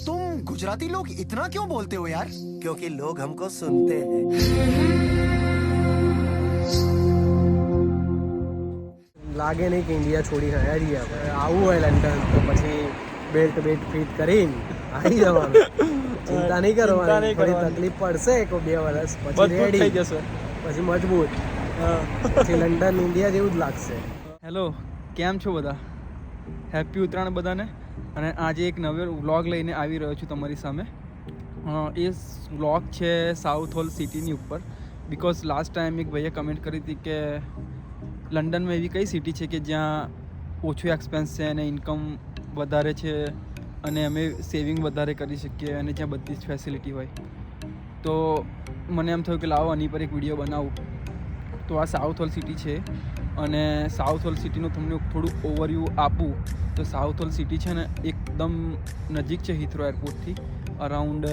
तुम गुजराती लोग इतना क्यों बोलते हो यार? क्योंकि लोग हमको सुनते हैं. લાગે નહીં કે ઇન્ડિયા છોડીને આવ્યા છીએ આપણે. આવવું હોય લંડન તો પછી બેલ્ટ ફિટ કરીને આવી જવાનું. ચિંતા નહીં કરવાની. થોડી તકલીફ પડશે કોઈ 2 વર્ષ પછી રેડી થઈ જશે, પછી મજબૂત, પછી લંડન ઇન્ડિયા જેવું જ લાગશે. હેલો, કેમ છો બધા? હેપી ઉત્તરાયણ બધાને. અને આજે એક નવો વ્લોગ લઈને આવી રહ્યો છું તમારી સામે. એ વ્લોગ છે સાઉથ હોલ સિટીની ઉપર. બિકોઝ લાસ્ટ ટાઈમ એક ભાઈએ કમેન્ટ કરી હતી કે લંડનમાં એવી કઈ સિટી છે કે જ્યાં ઓછું એક્સપેન્સ છે અને ઇન્કમ વધારે છે અને અમે સેવિંગ વધારે કરી શકીએ અને જ્યાં બધી જ ફેસિલિટી હોય. તો મને એમ થયું કે લાવો આની પર એક વિડીયો બનાવું. તો આ સાઉથ હોલ સિટી છે અને સાઉથ હોલ સિટીનું તમને થોડું ઓવરવ્યૂ આપું તો સાઉથ હોલ સિટી છે ને એકદમ નજીક છે હિથ્રો એરપોર્ટથી. અરાઉન્ડ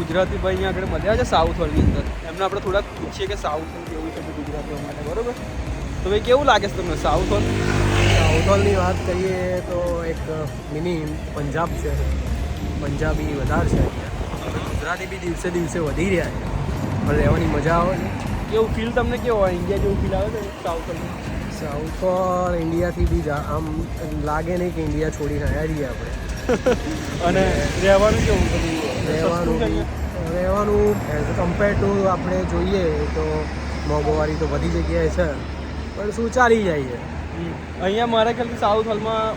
ગુજરાતી ભાઈ અહીંયા આગળ મળ્યા છે સાઉથ હોલની અંદર. એમને આપણે થોડાક પૂછીએ કે સાઉથ હોલ કેવું છે ગુજરાતીઓ માટે, બરોબર? તો ભાઈ કેવું લાગે છે તમને સાઉથ હોલ? સાઉથ હોલની વાત કરીએ તો એક મિની પંજાબ છે. પંજાબી વધારે છે અહીંયા. ગુજરાતી બી દિવસે દિવસે વધી રહ્યા છે, પણ રહેવાની મજા આવે છે. કેવું ફીલ તમને કેવું હોય? ઇન્ડિયા જેવું ફીલ આવે છે સાઉથ હોલમાં? સાઉથ હોલ ઇન્ડિયાથી બી આમ લાગે નહીં કે ઇન્ડિયા છોડીને આવ્યા છીએ આપણે. અને રહેવાનું કેવું બધું? રહેવાનું એઝ કમ્પેર ટુ આપણે જોઈએ તો મોંઘવારી તો બધી જગ્યાએ છે, પણ શું ચાલી જાય છે. અહીંયા મારા ખ્યાલથી સાઉથ હોલમાં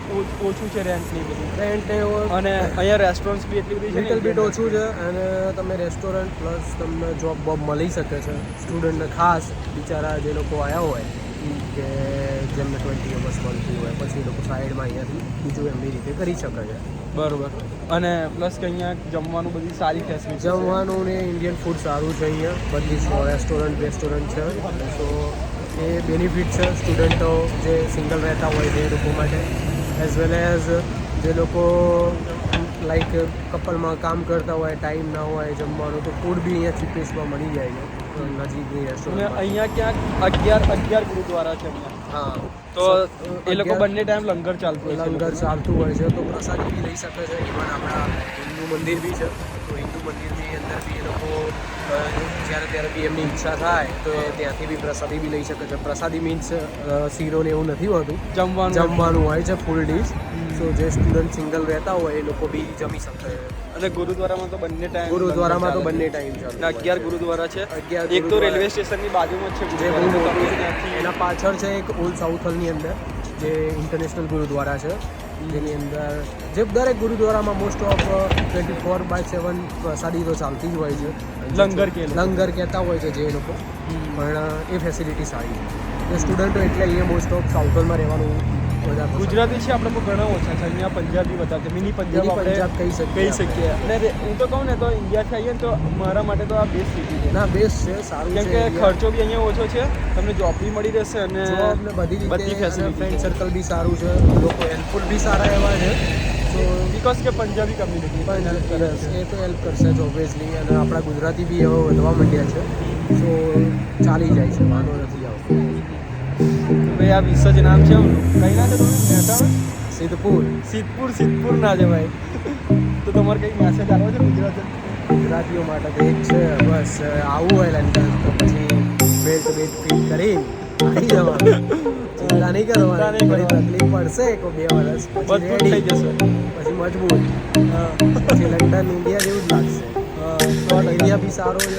ઓછું છે રેન્ટ ને બધું. રેન્ટ અને અહીંયા રેસ્ટોરન્ટ્સ બી એટલી બધી છે લિટલ બીટ ઓછું છે, અને તમે રેસ્ટોરન્ટ પ્લસ તમને જોબ બોબ મળી શકે છે. સ્ટુડન્ટને ખાસ બિચારા જે લોકો આવ્યા હોય કે જેમને 20 અવર્સ મળતું હોય, પછી એ લોકો સાઈડમાં અહીંયાથી બીજું એમની રીતે કરી શકે છે. બરોબર. અને પ્લસ કે અહીંયા જમવાનું બધી સારી ફેસિલિટી. જમવાનું ને ઇન્ડિયન ફૂડ સારું છે અહીંયા. બધી રેસ્ટોરન્ટ છે. સો એ બેનિફિટ છે સ્ટુડન્ટો જે સિંગલ રહેતા હોય છે એ લોકો માટે, એઝ વેલ એઝ જે લોકો લાઈક કપલમાં કામ કરતા હોય, ટાઈમ ના હોય જમવાનું, તો ફૂડ બી અહીંયા ચીપેસ્ટમાં મળી જાય છે નજીકની અને રેસ્ટોરન્ટ. અહીંયા ક્યાંક 11 ગુરુદ્વારા છે અહીંયા. હા, તો એ લોકો બંને ટાઈમ લંગર ચાલતું હોય છે. લંગર ચાલતું હોય છે, તો પ્રસાદી બી લઈ શકે છે. ઇવન આપણા હિન્દુ મંદિર બી છે, તો હિન્દુ મંદિરની અંદર બી એ લોકો જ્યારે ત્યારે બી એમની ઈચ્છા થાય તો એ ત્યાંથી બી પ્રસાદી બી લઈ શકે છે. પ્રસાદી મીન્સ શીરો ને એવું નથી હોતું, જમવાનું હોય છે ફૂલ ડીશ. સો જે સ્ટુડન્ટ સિંગલ રહેતા હોય એ લોકો બી જમી શકે છે. અને ગુરુદ્વારામાં તો બંને ટાઈમ બંને ટાઈમ ચાલે. 11 ગુરુદ્વારા છે. 11 એક તો રેલવે સ્ટેશનની બાજુમાં જ છે જે બહુ ગુરુદ્વારા. મોટું છે. એના પાછળ છે એક ઓલ્ડ સાઉથ હોલની અંદર જે ઇન્ટરનેશનલ ગુરુદ્વારા છે, જેની અંદર જે દરેક ગુરુદ્વારામાં મોસ્ટ ઓફ 24/7 પ્રસાદી તો ચાલતી જ હોય છે. લંગર કહેતા હોય છે જે લોકો, પણ એ ફેસિલિટી સારી છે. સ્ટુડન્ટો એટલે અહીંયા મોસ્ટ ઓફ સાઉથ હોલમાં રહેવાનું બધા. ગુજરાતી છે આપણે ઘણા ઓછા છે. અહીંયા પંજાબી બધા છે. મિની પંજાબ કહી શકીએ. અને હું તો કહું ને તો ઇન્ડિયાથી આવીએ ને તો મારા માટે તો આ બેસ્ટ સિટી છે. ના, બેસ્ટ છે, સારું કેમ કે ખર્ચો બી અહીંયા ઓછો છે, તમને જોબ બી મળી રહેશે અને બધી ફેસિલિટી. ફ્રેન્ડ સર્કલ બી સારું છે, લોકો હેલ્પફુલ બી સારા એવા છે. સો બીકોઝ કે પંજાબી કમ્યુનિટી પણ એ તો હેલ્પ કરશે જ ઓબ્વિયસલી. અને આપણા ગુજરાતી બી હવે વધવા માંડ્યા છે, સો ચાલી જાય છે, વાંધો નથી આવતો. ભાઈ આ વિશ્વ જે નામ છે કઈ ના છે તમે મહેસાણા? સિદ્ધપુર ના છે ભાઈ. તો તમારે કંઈ મેસેજ આવ્યો છે ગુજરાતીઓ માટે તો એક છે, બસ આવવું હોય લંડન તો પછી બેલ્ટ ફિટ કરીને આવી જવાનું. ચિંતા નહીં કરવાની, થોડી તકલીફ પડશે 1-2 વર્ષ, બધું થઈ જશે, પછી મજબૂત. પછી લંડન ઇન્ડિયા જેવું જ લાગશે. ઇન્ડિયા બી સારો છે.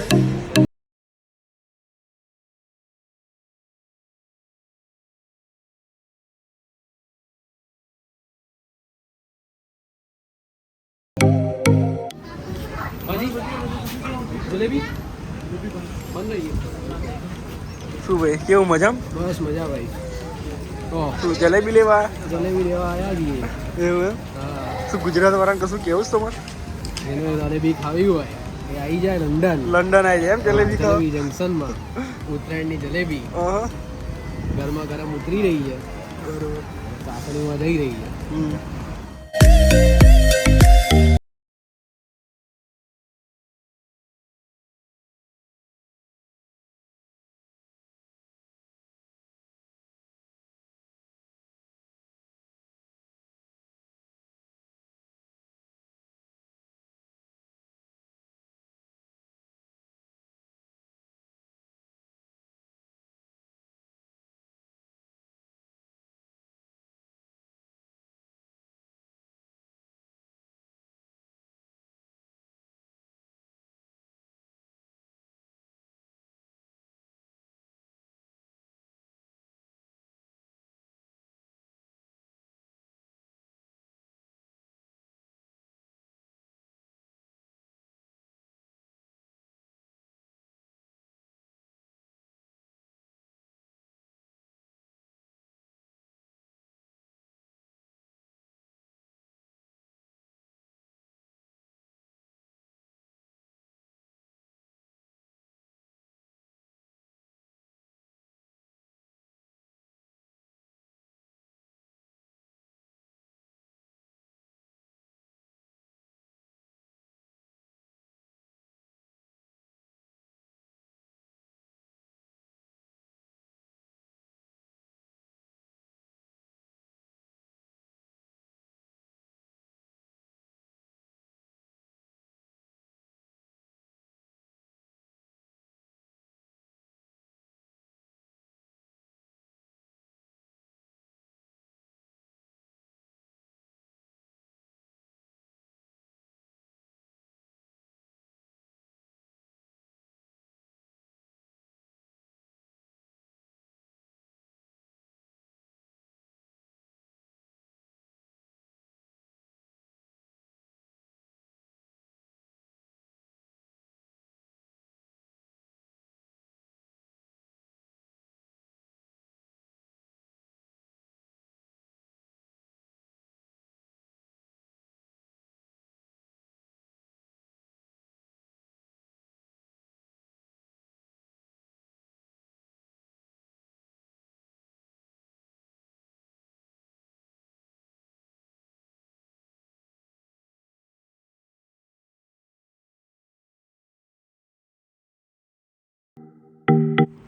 જલેબી બંધ રહી. શું ભાઈ કેવું મજા? બસ મજા ભાઈ. શું જલેબી લેવા આવ્યા છીએ. એવું? હા, શું ગુજરાત વાળાને કશું કેવું છે તમારે? એને જલેબી ખાવી હોય એ આવી જાય લંડન આવી જાય એમ જલેબી ખાવા? જંકશનમાં ઉત્તરાયણની જલેબી ગરમા ગરમ ઉતરી રહી છે, બરોબર, ચાસણીમાં જઈ રહી છે.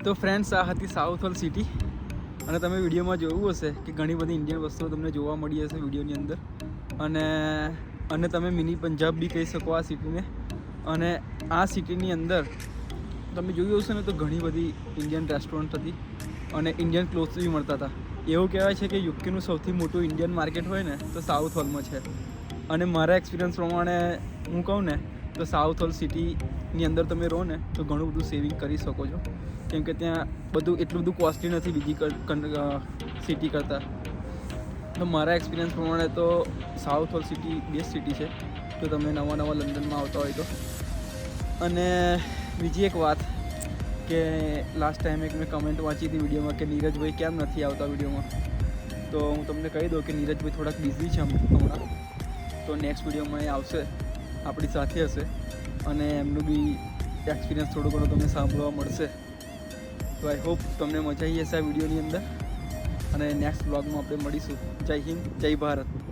તો ફ્રેન્ડ્સ, આ હતી સાઉથ હોલ સિટી. અને તમે વિડીયોમાં જોયું હશે કે ઘણી બધી ઇન્ડિયન વસ્તુઓ તમને જોવા મળી હશે વિડીયોની અંદર. અને તમે મિની પંજાબ બી કહી શકો આ સિટીને. અને આ સિટીની અંદર તમે જોયું હશે ને તો ઘણી બધી ઇન્ડિયન રેસ્ટોરન્ટ હતી અને ઇન્ડિયન ક્લોથ્સ બી મળતા હતા. એવું કહેવાય છે કે યુકેનું સૌથી મોટું ઇન્ડિયન માર્કેટ હોય ને તો સાઉથ હોલમાં છે. અને મારા એક્સપિરિયન્સ પ્રમાણે હું કહું ને તો સાઉથ હોલ સિટીની અંદર તમે રહો ને તો ઘણું બધું સેવિંગ કરી શકો છો, કેમ કે ત્યાં બધું એટલું બધું કોસ્ટલી નથી બીજી સિટી કરતાં. તો મારા એક્સપિરિયન્સ પ્રમાણે તો south hall city best city છે જો તમે નવા લંડનમાં આવતા હોય તો. અને બીજી એક વાત કે લાસ્ટ ટાઈમ એક મેં કમેન્ટ વાંચી હતી વિડીયોમાં કે નીરજભાઈ કેમ નથી આવતા વિડીયોમાં. તો હું તમને કહી દઉં કે નીરજભાઈ થોડાક બિઝી છે હમણાં. તો નેક્સ્ટ વિડીયોમાં એ આવશે, આપણી સાથે હશે અને એમનું બી એક્સપિરિયન્સ થોડું ઘણું તમને સાંભળવા મળશે. તો આઈ હોપ તમને મજા આવી હશે આ વિડીયોની અંદર. અને નેક્સ્ટ બ્લોગમાં આપણે મળીશું. જય હિન્દ, જય ભારત.